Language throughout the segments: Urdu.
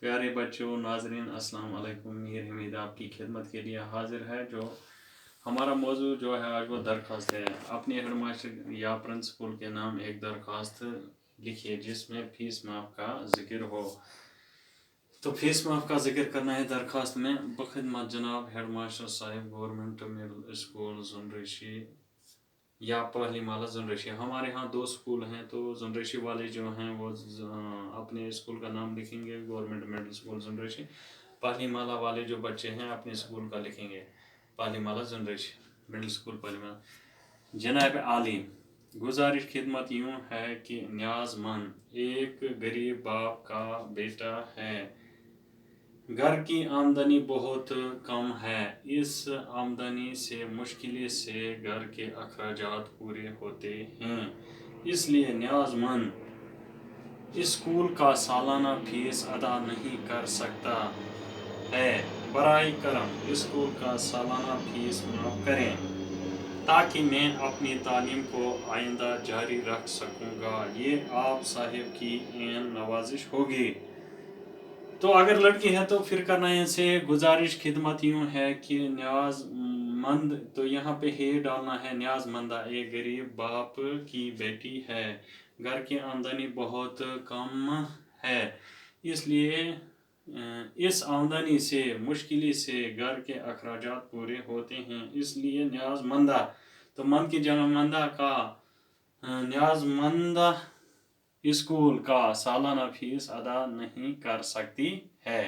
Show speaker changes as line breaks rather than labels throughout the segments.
پیارے بچوں ناظرین السلام علیکم، میر حمید آپ کی خدمت کے لیے حاضر ہے۔ جو ہمارا موضوع جو ہے آج وہ درخواست ہے۔ اپنے ہیڈ ماسٹر یا پرنسپل کے نام ایک درخواست لکھیے جس میں فیس معاف کا ذکر ہو۔ تو فیس معاف کا ذکر کرنا ہے درخواست میں۔ بخدمت جناب ہیڈ ماسٹر صاحب، گورنمنٹ مڈل اسکول زنریشی یا پہلی مالا زنریشی۔ ہمارے ہاں 2 اسکول ہیں، تو زنریشی والے جو ہیں وہ اپنے اسکول کا نام لکھیں گے گورنمنٹ مڈل اسکول زنریشی۔ پہلی مالا والے جو بچے ہیں اپنے اسکول کا لکھیں گے پہلی مالا زنریشی مڈل اسکول پہلی مالا۔ جناب عالم، گزارش خدمت یوں ہے کہ نیاز مند ایک غریب باپ کا بیٹا ہے، گھر کی آمدنی بہت کم ہے، اس آمدنی سے مشکل سے گھر کے اخراجات پورے ہوتے ہیں، اس لیے نیاز مند اسکول کا سالانہ فیس ادا نہیں کر سکتا ہے۔ برائے کرم اسکول کا سالانہ فیس معاف کریں تاکہ میں اپنی تعلیم کو آئندہ جاری رکھ سکوں گا، یہ آپ صاحب کی عین نوازش ہوگی۔ تو اگر لڑکی ہے تو پھر کرنا ہے سے گزارش خدمت یوں ہے کہ نیاز مند، تو یہاں پہ ہی ڈالنا ہے نیاز مندہ ایک غریب باپ کی بیٹی ہے، گھر کی آمدنی بہت کم ہے، اس لیے اس آمدنی سے مشکل سے گھر کے اخراجات پورے ہوتے ہیں، اس لیے نیاز مندہ، تو مند کی جمع مندہ کا نیاز مندہ اسکول کا سالانہ فیس ادا نہیں کر سکتی ہے،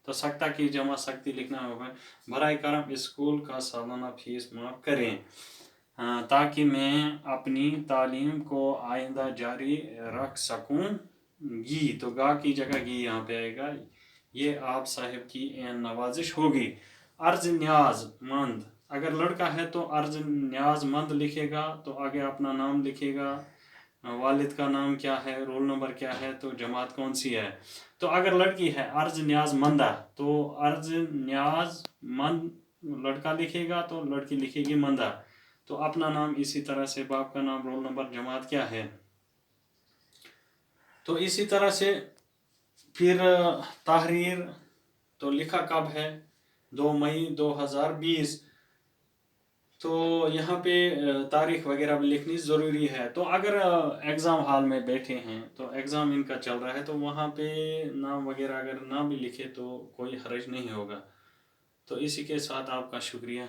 تو سکتا کی جمع سکتی لکھنا ہوگا۔ برائے کرم اسکول کا سالانہ فیس معاف کریں تاکہ میں اپنی تعلیم کو آئندہ جاری رکھ سکوں گی، تو گا کی جگہ گی یہاں پہ آئے گا، یہ آپ صاحب کی عین نوازش ہوگی۔ عرض نیاز مند، اگر لڑکا ہے تو عرض نیاز مند لکھے گا، تو آگے اپنا نام لکھے گا، والد کا نام کیا ہے، رول نمبر کیا ہے، تو جماعت کون سی ہے۔ تو اگر لڑکی ہے عرض نیاز مندہ، تو عرض نیاز مند لڑکا لکھے گا تو لڑکی لکھے گی مندہ، تو اپنا نام اسی طرح سے، باپ کا نام، رول نمبر، جماعت کیا ہے۔ تو اسی طرح سے پھر تحریر تو لکھا کب ہے 2 مئی 2020، تو یہاں پہ تاریخ وغیرہ بھی لکھنی ضروری ہے۔ تو اگر ایگزام ہال میں بیٹھے ہیں تو ایگزام ان کا چل رہا ہے، تو وہاں پہ نام وغیرہ اگر نہ بھی لکھے تو کوئی حرج نہیں ہوگا۔ تو اسی کے ساتھ آپ کا شکریہ۔